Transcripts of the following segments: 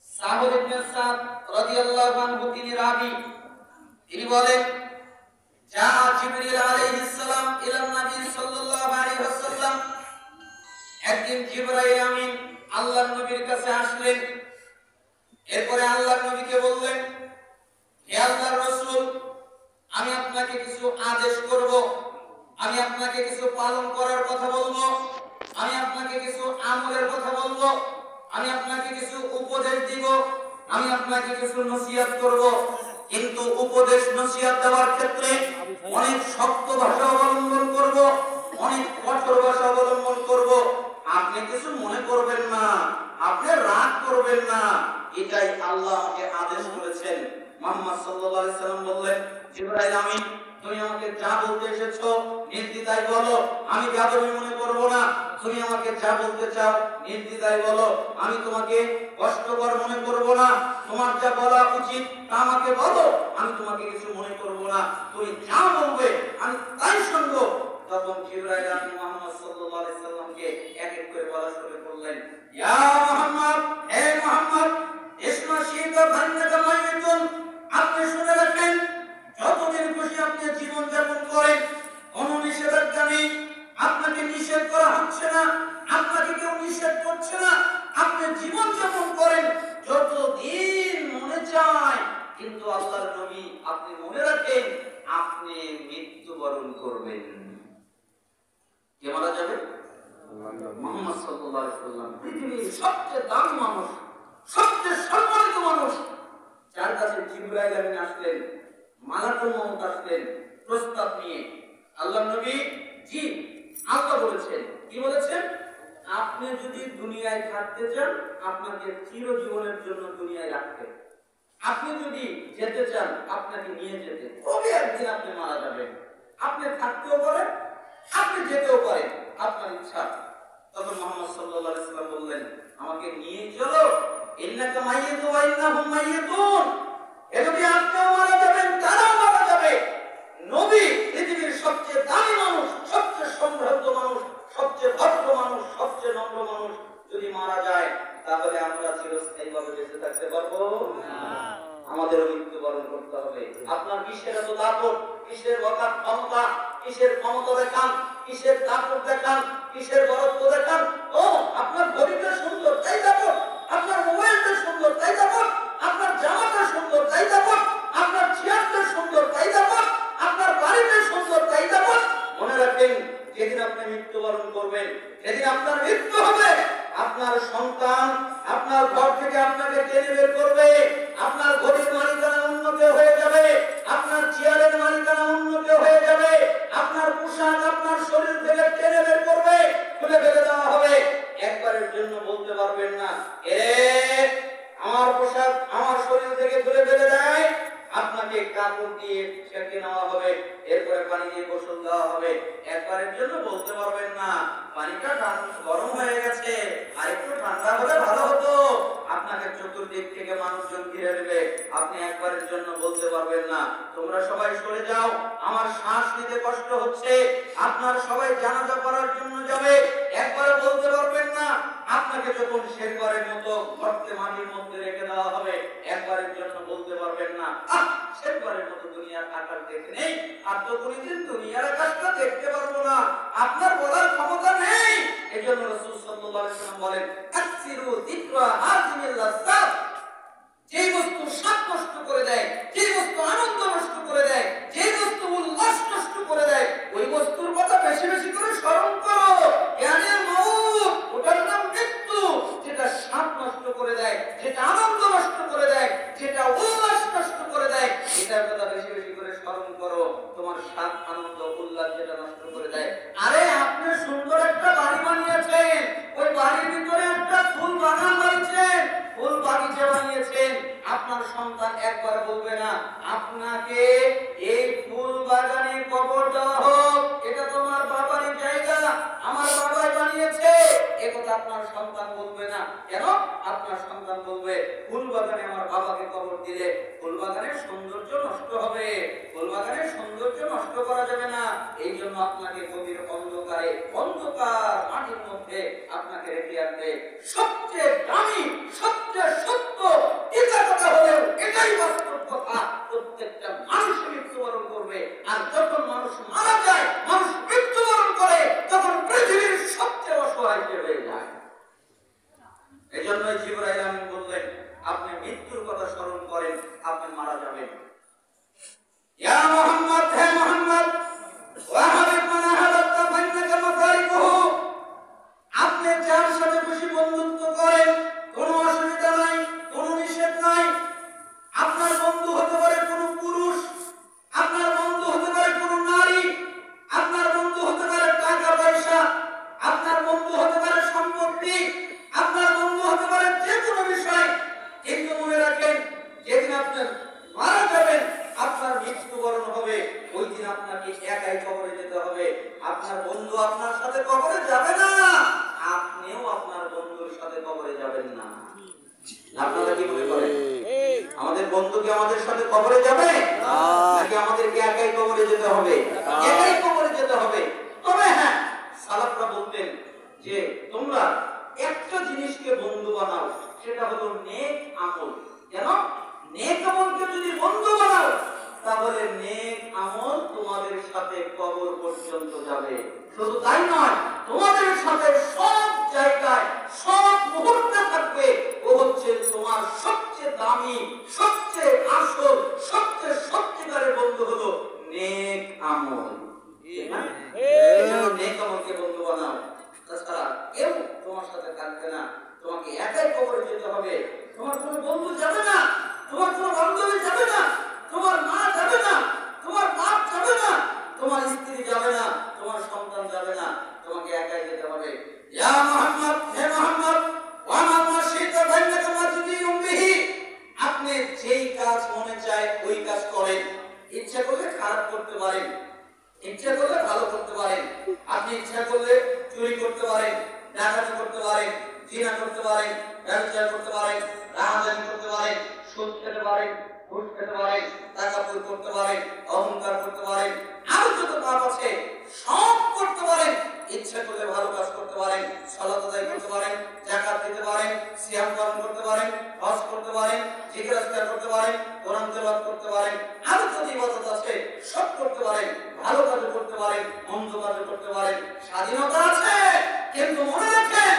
সাহর ইবনে সাদ রাদিয়াল্লাহু আনহু তিনি রাবী, তিনি বলেন যা জিবরিল আলাইহিস সালাম ইলা নবী সাল্লাল্লাহু আলাইহি ওয়াসাল্লাম, একদিন জিবরাইল আমিন আল্লাহর নবীর কাছে আসলেন। এরপরে আল্লাহর নবীকে বললেন, হে আল্লাহর রাসূল, আমি আপনাকে কিছু আদেশ করব, আমি আপনাকে কিছু পালন করার কথা বলবো, আমি আপনাকে কিছু আমলের কথা বলবো, আমি আপনাকে কিছু উপদেশ দিব, আমি আপনাকে কিছু নসিহত করব। কিন্তু উপদেশ নসিহত দেওয়ার ক্ষেত্রে অনেক শক্ত ভাষা অবলম্বন করব, অনেক কঠোর ভাষা অবলম্বন করব। আপনি কিছু মনে করবেন না, আপনি রাগ করবেন না, এটাই আল্লাহ আমাকে আদেশ করেছেন। মুহাম্মদ সাল্লাল্লাহু আলাইহি সাল্লাম বললেন, জিবরাইল আমিন, তুমি আমাকে যা বলতে এসেছো নির্দ্বিধায় বলো, আমি বেয়াদবি মনে করব না। তুমি আমাকে যা বলতে চাও নির্দ্বিধায় বলো, আমি তোমাকে কষ্টকর মনে করব না। তোমার যা বলা উচিত তা আমাকে বলো, আমি তোমাকে কিছু মনে করব না। তুমি যা বলবে আমি তাই শুনবো। তখন জিবরাইল আমিন মুহাম্মদ সাল্লাল্লাহু আলাইহি সাল্লামকে এক এক করে বলা শুরু করলেন, ইয়া মুহাম্মদ, হে মুহাম্মদ, ইসমা শিকা ভান্নাকা মাইতুন, আপনি শুনে রাখেন, যতদিন খুশি আপনি জীবন যাপন করেন, কোন নিষেধাজ্ঞা নেই, আপনাকে নিষেধ করা হচ্ছে না, আপনাকে কেউ নিষেধ করছে না, আপনি জীবন যাপন করেন যতদিন মনে চায়। কিন্তু আল্লাহর নবী, আপনি মনে রাখেন, আপনি মৃত্যুবরণ করবেন। কে মারা যাবে? মুহাম্মদ সাল্লাল্লাহু আলাইহি ওয়াসাল্লাম, পৃথিবীর সবচেয়ে দামি মানুষ, সবচেয়ে সম্মানিত মানুষ, যার কাছে জিবরাইল আমিন আসলেন, মালাকুল মউত আসলেন প্রস্তাব নিয়ে। আল্লাহর নবী, জি, আল্লাহ বলেছেন, কি বলেছেন? আপনি যদি দুনিয়ায় থাকতে চান, আপনাকে চিরজীবনের জন্য দুনিয়ায় রাখতে। আপনি যদি যেতে চান, আপনাকে নিয়ে যেতে, তবে একদিন আপনি মারা যাবেন। আপনি থাকতেও পারেন, আপনি যেতেও পারেন, আপনার ইচ্ছা। তখন মুহাম্মদ সাল্লাল্লাহু আলাইহি ওয়াসাল্লাম বললেন, আমাকে নিয়ে চলো, ইন্নাকা মাইয়িতুন ওয়া ইন্নাহুম মাইয়িতুন, যদি আপনিও মারা যাবেন, তারাও মারা যাবে। নবী পৃথিবীর সবচেয়ে দামি মানুষ, সবচেয়ে সম্ভ্রান্ত মানুষ, সবচেয়ে ভদ্র মানুষ, সবচেয়ে নম্র মানুষ, যদি মারা যায়, তাহলে আমরা চিরস্থায়ীভাবে বেঁচে থাকতে পারবো না, আমাদেরও মৃত্যুবরণ করতে হবে। আপনার কিসের এত দাপট, কিসের অকাট ক্ষমতা, কিসের ক্ষমতা দেখান, কিসের দাপট দেখান, কিসের বরত্ব দেখান? ও, আপনার ঘড়িটা সুন্দর তাই দাপট, আপনার মোবাইলটা সুন্দর তাই দাপট, আপনার জামাটা সুন্দর তাই দাপট, আপনার চেয়ারটা সুন্দর তাই দাপট, আপনার বাড়িটা সুন্দর তাই দাপট। মনে রাখেন, যেদিন আপনি মৃত্যুবরণ করবেন, যেদিন আপনার মৃত্যু হবে, আপনার সন্তান আপনার ঘর থেকে আপনাকে টেনে বের করবে, আপনার ঘরের মালিকানা উন্নত হয়ে যাবে, আপনার চেয়ারের মালিকানা উন্নত হয়ে যাবে, আপনার পোশাক আপনার শরীর থেকে টেনে বের করবে, খুলে ফেলে দেওয়া হবে। একবারের জন্য বলতে পারবেন না, আমার পোশাক আমার শরীর থেকে খুলে ফেলে দেয়, আপনাকে কাপড় দিয়ে ছেঁকে নেওয়া হবে, এরপরে পানি দিয়ে গোসল দেওয়া হবে। একবারের জন্য বলতে পারবেন না, পানিটা গরম হয়ে গেছে, আর একটু ঠান্ডা হলে ভালো হতো। আপনাকে চতুর্দিক থেকে মানুষজন ঘিরে নেবে, আপনি একবারের জন্য বলতে পারবেন না, তোমরা সবাই সরে যাও, আমার শ্বাস নিতে কষ্ট হচ্ছে। আপনার সবাই জানাজা করার জন্য যাবে, একবারে বলতে পারবেন না। আপনাকে যখন শেষবারের মতো গর্তে মাটির মধ্যে রেখে দেওয়া হবে, একবারের জন্য বলতে পারবেন না, শেষবারের মতো দুনিয়ার আকাশ দেখে নেই, আর তো কোনদিন দুনিয়ার আকাশটা দেখতে পারবো না, আপনার বলার ক্ষমতা নেই। এজন্য রাসূল সাল্লাল্লাহু আলাইহি ওয়াসাল্লাম বলেন, আকসিরু যিকরা হাযিমিল লাযাত, যে বস্তু স্বাদ নষ্ট করে দেয়, যে বস্তু আনন্দ নষ্ট করে দেয়, যে বস্তু উল্লাস নষ্ট করে দেয়, ওই বস্তুর কথা বেশি বেশি করে স্মরণ করো। জ্ঞানের মউত, ওটার নাম মৃত্যু, যেটা স্বাদ নষ্ট করে দেয়, যেটা আনন্দ নষ্ট করে দেয়, যেটা উল্লাস নষ্ট করে দেয়, এটার কথা বেশি বেশি করে স্মরণ করো। তোমার স্বাদ আনন্দ উল্লাস যেটা নষ্ট করে দেয়। আরে আপনি সুন্দর একটা বাড়ি বানিয়েছেন, ওই বাড়ির ভিতরে একটা ফুল বাগান বানিয়েছেন, ফুল বাগিচা বানিয়েছেন, আপনার সন্তান একবার বলবে না, আপনাকে এই ফুল বাগানে কবর দেওয়া হোক, এটা তোমার বাবারই জায়গা, আমার বাবাই বানিয়েছে, একথা আপনার সন্তান বলবে না। কেন? আপনার সন্তান বলবে, ফুল বাগানে আমার বাবাকে কবর দিলে ফুল বাগানের সৌন্দর্য নষ্ট হবে, ফুল বাগানের সৌন্দর্য নষ্ট করা যাবে না। এই জন্য আপনাকে গভীর অন্ধকার মাটির মধ্যে আপনাকে রেখে আসবে। সবচেয়ে দামি যাবেন না। আপনারা কি মনে করেন আমাদের বন্ধু কি আমাদের সাথে কবরে যাবে নাকি আমাদেরকে একাই কবরে যেতে হবে? একাই কবরে যেতে হবে। তবে হ্যাঁ, সালাফরা বলতেন যে তোমরা একটা জিনিসকে বন্ধু বানাও, সেটা হলো নেক আমল। কেন? নেক আমলকে যদি বন্ধু বানাও তাহলে নেক আমল তোমাদের সাথে কবর পর্যন্ত যাবে। শুধু তাই নয়, তোমাদের সাথে সব জায়গায় সব মুহূর্তে থাকবে। ও হচ্ছে তোমার সবচেয়ে দামি, সবচেয়ে আসল, সবচেয়ে সত্যিকারের বন্ধু হলো নেক আমল। নেক আমলকে বন্ধু বানাও, তাছাড়া কেউ তোমার সাথে থাকবে না। তোমাকে একাই কবরে যেতে হবে। তোমার কোনো বন্ধু যাবে না, তোমার কোনো বান্ধবী যাবে না, তোমার মা যাবে না, তোমার বাপ যাবে না, তোমার স্ত্রী যাবে না, তোমার সন্তান যাবে না। তোমাকে একাই যেতে হবে। ইয়া মুহাম্মদ, হে মুহাম্মদ, ওয়া মা মাশিতা বাইনাকা মাসজিদিন বিহি, আপনি যেই কাজ মনে চায় ওই কাজ করেন। ইচ্ছা করলে খারাপ করতে পারেন, ইচ্ছা করলে ভালো করতে পারেন। আপনি ইচ্ছা করলে চুরি করতে পারেন, ডাকাতি করতে পারেন, জিনা করতে পারেন, ব্যবসা করতে পারেন, রাহাজানি করতে পারেন, সুদ খেতে পারেন, ঘুষ খেতে পারেন, টাকাপুর করতে পারেন, অহংকার করতে পারেন, আরো যত পাপ আছে সব করতে পারেন। ইচ্ছা করলে ভালো কাজ করতে পারেন, সালাত আদায় করতে পারেন, যাকাত দিতে পারেন, সিয়াম পালন করতে পারেন, হজ করতে পারেন, জিকির আজকার করতে পারেন, কোরআন তেলাওয়াত করতে পারেন, আরো যত ইবাদত আছে সব করতে পারেন। ভালো কাজ করতে পারেন, মন্দ কাজ করতে পারেন। স্বাধীনতা আছে, কিন্তু মনে রাখেন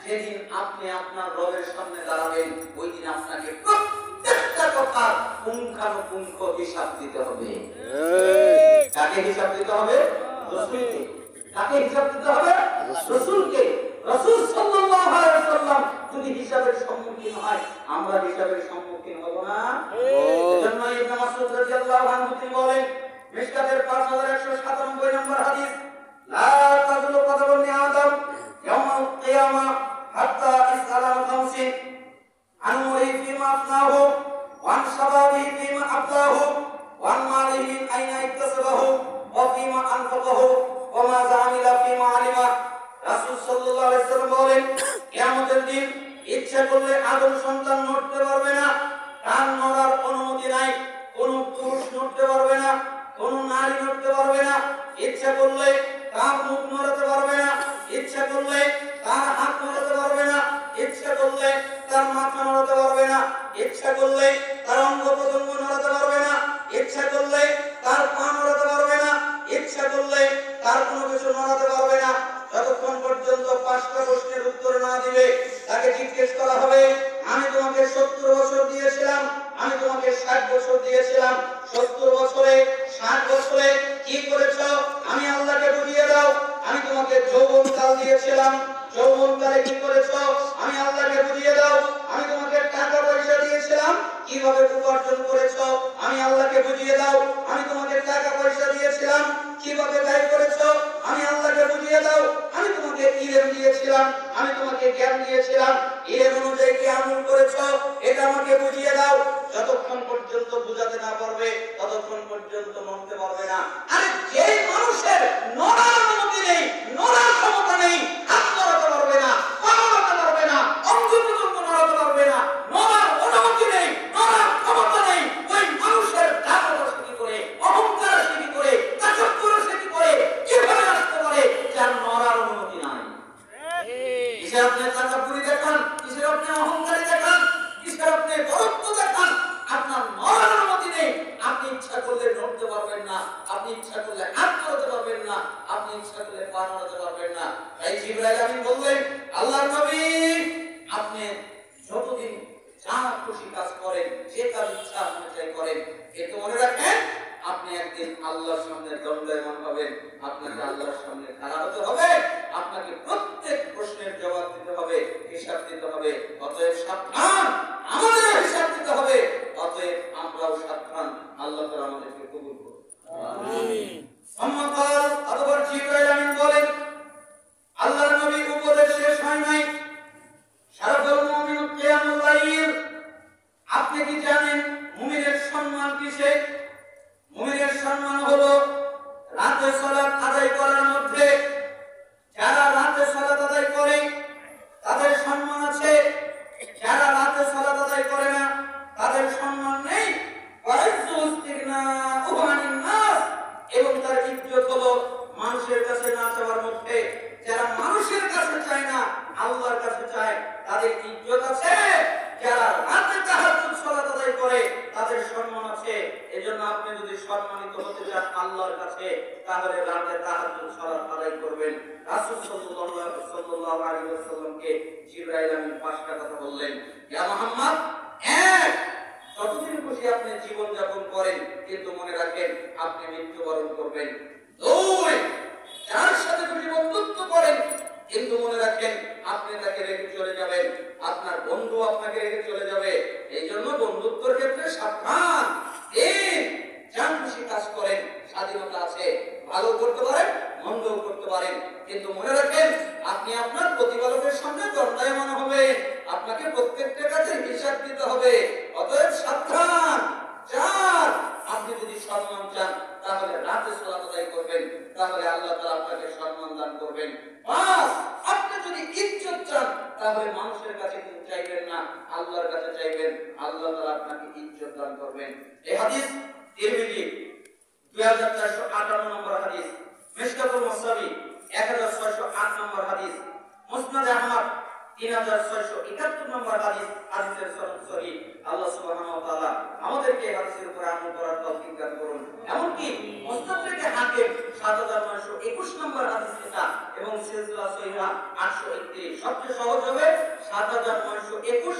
যেদিন আপনি আপনার রবের সামনে দাঁড়াবেন ওই দিন আপনাকে প্রত্যেকটা কথা পুঙ্খানুপুঙ্খ হিসাব দিতে হবে। কাকে হিসাব দিতে হবে? রাসূলকে। কাকে হিসাব দিতে হবে? রাসূলকে। রাসূল সাল্লাল্লাহু আলাইহি ওয়াসাল্লাম যদি হিসাবের সম্মুখীন হয়, আমরা হিসাবের সম্মুখীন হব না। এজন্য ইবনে মাসউদ রাদিয়াল্লাহু আনহু তিনি বলেন, মিশকাতের 5197 নম্বর হাদিস, লা তাযুলু কদমু ইবনে আদম ইয়াউমাল কিয়ামা হাত্তা ইসআলা আন খামসিন, আন উমরিহি ফিমা আফনাহু ওয়া আন শাবাবিহি ফিমা আবলাহু ওয়া আন মালিহি মিন আইনা ইকতাসাবাহু ওয়া ফিমা আনফাকাহু ওয়া মা জামিলা ফিমা আলিমা। রাসূল সাল্লাল্লাহু আলাইহি ওয়াসাল্লাম বলেন, কিয়ামতের দিন ইচ্ছা করলে আদম সন্তান নড়তে পারবে না, কান নড়ার অনুমতি নাই, কোন পুরুষ নড়তে পারবে না, কোন নারী নড়তে পারবে না। ইচ্ছা করলে তার মুখ নড়াতে পারবে না, ইচ্ছা করলে তার হাত নড়াতে পারবে না, ইচ্ছা করলে তার মাথা নড়াতে পারবে না, ইচ্ছা করলে তার অঙ্গ প্রত্যঙ্গ নড়াতে পারবে না, ইচ্ছা করলে তার পা নড়াতে পারবে না, ইচ্ছা করলে তার কোনো কিছু নড়াতে পারবে না। যতক্ষণ পর্যন্ত 5টা প্রশ্নের উত্তর না দিবে তাকে জিজ্ঞেস করা হবে, আমি তোমাকে 70 বছর দিয়েছিলাম, আমি তোমাকে 60 বছর দিয়েছিলাম, 70 বছরে 60 বছরে কি করেছো আমি আল্লাহকে বুঝিয়ে দাও। আমি তোমাকে যৌবনকাল দিয়েছিলাম, যৌবনকালে কি করেছো আমি আল্লাহকে বুঝিয়ে দাও। আমি তোমাকে টাকা পয়সা দিয়েছিলাম, কিভাবে উপার্জন করেছো আমি আল্লাহকে বুঝিয়ে দাও। আমি তোমাকে টাকা পয়সা দিয়েছিলাম, কিভাবে ব্যয় করেছো আমি আল্লাহকে বুঝিয়ে দাও। আমি তোমাকে ইলম দিয়েছিলাম, আমি তোমাকে জ্ঞান দিয়েছিলাম, ইলম অনুযায়ী কি আমল করেছো এটা আমাকে বুঝিয়ে দাও। যতক্ষণ পর্যন্ত বুঝাতে না পারবে ততক্ষণ পর্যন্ত নড়তে পারবে না। আরে যেই মানুষের নড়ার অনুমতি নেই, নড়ার ক্ষমতা নেই, হাত নড়াতে পারবে না, পা নড়াতে পারবে না, অঙ্গ প্রত্যঙ্গ নড়াতে পারবে না, নড়ার অনুমতি নেই, নড়ার ক্ষমতা নেই, ওই মানুষের দাপট কি করে, অহংকার কি করে, তাকাব্বুর কি করে, কিভাবে আসতে পারে যার নড়ার অনুমতি নাই? কিসের আপনি তাকাব্বুরি দেখান, কিসের আপনি অহংকারী দেখান, কিসের আপনি বড়ত্ব দেখান? আপনার নড়ার অনুমতি নেই। আপনি ইচ্ছা করলে নড়তে পারবেন না, আপনি ইচ্ছা করলে হাত নড়াতে পারবেন না, আপনি ইচ্ছা করলে পা নড়াতে পারবেন না। তাই জিবরাইল আমিন বললেন, আল্লাহর নবী আপনি যতদিন যা খুশি কাজ করেন, যে কাজ ইচ্ছা আপনি চাই করেন, কিন্তু মনে রাখেন আপনি একদিন আল্লাহর সামনে দণ্ডায়মান হবেন, আপনাকে আল্লাহর সামনে খাড়া হতে হবে, আপনাকে প্রত্যেক প্রশ্নের জবাব দিতে হবে, হিসাব দিতে হবে। অতএব সাবধান, আমাদের হিসাব দিতে হবে। অতএব আমরাও সাবধান, আল্লাহ তাআলা আমাদেরকে কবুল করুন। আমিন। সম্মাকাল আবার জিবরাইল আমিন বলেন, আল্লাহর নবী উপদেশ শেষ হয় নাই। শারাফুল মুমিন কিয়ামুল লাইল, আপনি কি জানেন মুমিনের সম্মান কিসে? মুমিনের সম্মান হলো রাতে সালাত আদায় করার মধ্যে। যারা রাতে সালাত আদায় করে তাদের সম্মান আছে। তাদের ইজ্জত আছে, যারা রাতে তাহাজ্জুদ সালাত আদায় করে তাদের সম্মান আছে। এজন্য আপনি যদি সম্মানিত হতে চান আল্লাহর কাছে, তাহলে রাতে তাহাজ্জুদ সালাত আদায় করবেন। রাসূল সাল্লাল্লাহু আলাইহি ওয়াসাল্লামকে জিবরাইল আমিন পাঁচটা কথা বললেন, ইয়া মুহাম্মদ, এক, যতদিন খুশি আপনি জীবন যাপন করেন, কিন্তু মনে রাখেন আপনি মৃত্যুবরণ করবেন। দুই, যার সাথে খুশি বন্ধুত্ব করেন, কিন্তু মনে রাখেন আপনি তাকে রেখে চলে যাবেন, আপনার বন্ধু আপনাকে রেখে চলে যাবে। এই জন্য বন্ধুত্বের ক্ষেত্রে সাবধান। তিন, যার খুশি কাজ করেন, স্বাধীনতা আছে, ভালো করতে পারেন, মন্দও করতে পারেন, কিন্তু মনে রাখেন আপনি আপনার প্রতিপালকের সামনে দণ্ডায়মান হবেন, আপনাকে প্রত্যেকটা কাজের হিসাব দিতে হবে। অতএব সাবধান। চার, আপনি যদি সম্মান চান তাহলে রাতে সালাত আদায় করবেন, তাহলে আল্লাহ তাআলা আপনাকে সম্মান দান করবেন। পাঁচ, আপনি যদি ইজ্জত চান তাহলে মানুষের কাছে কিন্তু চাইবেন না, আল্লাহর কাছে চাইবেন, আল্লাহ তাআলা আপনাকে ইজ্জত দান করবেন। এই হাদিস তিরমিজি 2458 নম্বর হাদিস, মিশকাতুল মাসাবি 1608 নম্বর হাদিস, মুসনাদ আহমদ 3671 নম্বর হাদিস। হাদিসের সনদ সহিহ। আল্লাহ সুবহানাহু ওয়া তাআলা আমাদেরকে এই হাদিসের উপর আমল করার তৌফিক দান করুন। এমনকি মুস্তাদরাক হাকিম 7921 নম্বর হাদিস এটা, এবং সিলসিলা সহিহা 831। সবচেয়ে সহজ হবে 7921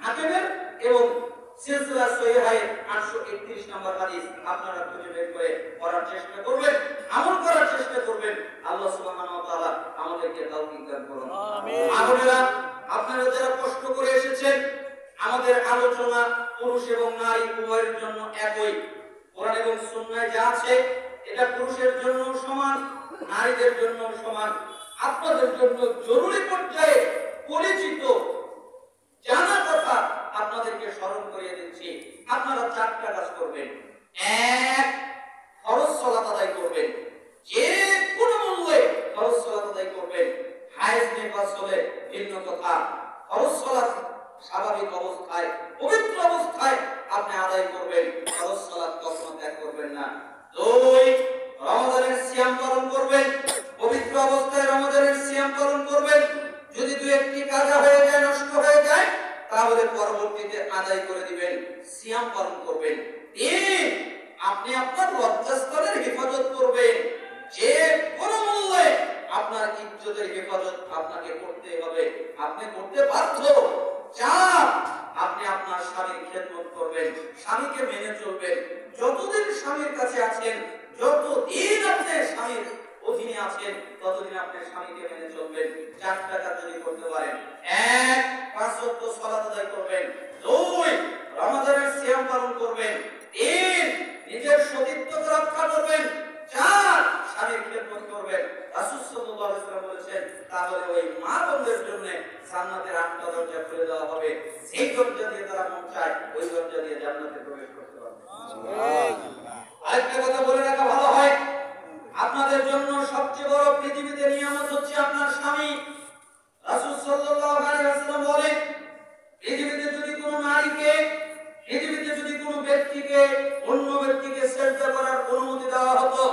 হাকিমের এবং সিলসিলা সহিহা 831 নম্বর হাদিস আপনারা খুঁজে বের করে পড়ার চেষ্টা করবেন, আমল করার চেষ্টা করবেন। আল্লাহ সুবহানাহু ওয়া তাআলা আমাদেরকে তৌফিক দান করুন। আমিন। আপনারা যারা কষ্ট করে এসেছেন, আমাদের আলোচনা পুরুষ এবং নারী উভয়ের জন্য একই। কোরআন এবং সুন্নাহয় যা আছে এটা পুরুষের জন্য সমান, নারীদের জন্য সমান। আপনাদের জন্য জরুরি পর্যায়ে পরিচিত জানা কথা আপনাদেরকে স্মরণ করিয়ে দিচ্ছি। আপনারা চারটা কাজ করবেন। এক, ফরজ সালাত আদায় করবেন, যে কোনো মূল্যে ফরজ সালাত আদায় করবেন। হায়েজ নিফাস হলে ভিন্ন কথা, ফরজ সালাত স্বাভাবিক অবস্থায় পবিত্র অবস্থায় আপনি আদায় করবেন, ফরজ সালাত কখনো ত্যাগ করবেন না। দুই, রমজানের সিয়াম পালন করবেন, পবিত্র অবস্থায় রমজানের সিয়াম পালন করবেন। যদি দুই একটি কাজা হয়ে যায়, নষ্ট হয়ে যায়, তাহলে পরবর্তীতে আদায় করে দিবেন, সিয়াম পালন করবেন। তিন, আপনি আপনার লজ্জাস্থানের হেফাজত করবেন, যে কোনো মূল্যে আপনার ইজ্জতের হেফাজত আপনাকে করতে হবে, আপনি করতে বাধ্য। চার, আপনি আপনার স্বামীর খেদমত করবেন, স্বামীকে মেনে চলবেন। যতদিন স্বামীর কাছে আছেন, যতদিন আপনি স্বামীর অধীনে আছেন, ততদিন আপনি স্বামীকে মেনে চলবেন। চারটা কাজ যদি করতে পারেন, এক, 5 ওয়াক্ত সালাত আদায় করবেন। দুই, রমজানের সিয়াম পালন করবেন। তিন, নিজের সতীত্বকে রক্ষা করবেন। চার, স্বামীর খেদমত করবেন। রাসূল সাল্লাল্লাহু আলাইহি ওয়াসাল্লাম বলেছেন, তাহলে ওই মা বোনদের জন্য জান্নাতের 8টা দরজা খুলে দেওয়া হবে। সেই দরজা দিয়ে তারা মন চায় ওই দরজা দিয়ে জান্নাতে প্রবেশ করতে পারবে। আরেকটা কথা বলে রাখা ভালো হয়, আপনাদের জন্য সবচেয়ে বড় পৃথিবীতে নিয়ামত হচ্ছে আপনার স্বামী। রাসূল সাল্লাল্লাহু আলাইহি ওয়াসাল্লাম বলেন, পৃথিবীতে যদি কোনো নারীকে, পৃথিবীতে যদি কোনো ব্যক্তিকে অন্য ব্যক্তিকে সেজদা করার অনুমতি দেওয়া হতো,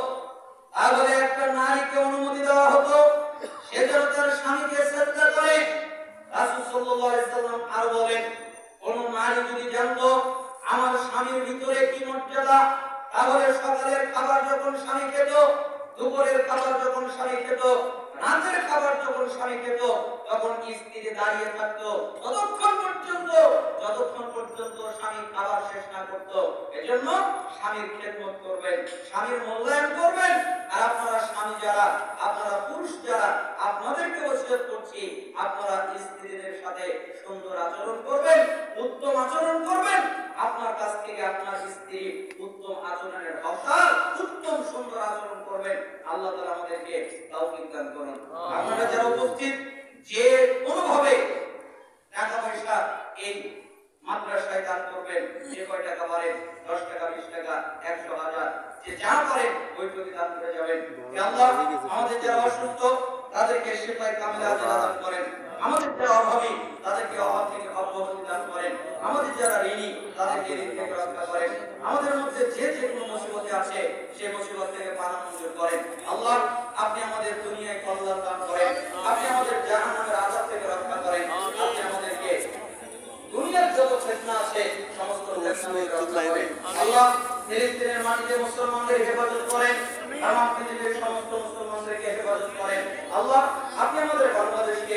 তাহলে একটা নারীকে অনুমতি দেওয়া হতো সে যেন তার স্বামীকে সেজদা করে। রাসূল সাল্লাল্লাহু আলাইহি ওয়াসাল্লাম আর বলেন, কোন নারী যদি জানতো আমার স্বামীর ভিতরে কি মর্যাদা, তাহলে সকালের খাবার যখন স্বামী খেত, দুপুরের খাবার যখন স্বামী খেত, রাতের খাবার যখন স্বামী খেত, তখন স্ত্রী দাঁড়িয়ে থাকতো ততক্ষণ পর্যন্ত যতক্ষণ পর্যন্ত স্বামী খাবার শেষ না করত। এজন্য স্বামীর খেদমত করবেন, স্বামীর মূল্যায়ন করবেন। আর আপনারা স্বামী যারা, আপনারা পুরুষ যারা, আপনাদেরকে ওসিয়ত করছি, আপনারা স্ত্রীদের সাথে সুন্দর আচরণ করবেন, উত্তম আচরণ করবেন। আপনার কাছ থেকে আপনার স্ত্রী উত্তম আচরণের হকদার, উত্তম সুন্দর আচরণ করবেন। আল্লাহ তাআলা আমাদেরকে তৌফিক দান করুন। আপনারা যারা উপস্থিত, যে কোনোভাবে টাকা পয়সা এই মাদ্রাসায় দান করবেন, যে কয় টাকা পারেন, 10 টাকা, 20 টাকা, 100, 1000, যে যা পারেন ওই প্রতি দান করে যাবেন। আল্লাহ আমাদের যারা অসুস্থ তাদেরকে শিফায়ে কামিলা দান করেন, আমাদের যারা অভাবী তাদেরকে অভাব থেকে অব্যাহতি দান করেন, আমাদের যারা ঋণী তাদেরকে ঋণ থেকে রক্ষা করেন, আমাদের মধ্যে যে কোনো মুসিবতে আছে সেই মুসিবত থেকে পানা মঞ্জুর করেন। আল্লাহ আপনি আমাদের দুনিয়ায় কল্যাণ দান করেন, আপনি আমাদের জাহান্নামের আযাব থেকে রক্ষা করেন, আপনি আমাদের আল্লাহ ফিলিস্তিনের মাটিতে মুসলমানদের হেফাজত করেন, তামাম পৃথিবীর সমস্ত মুসলমানদেরকে হেফাজত করেন। আল্লাহ আপনি আমাদের বাংলাদেশকে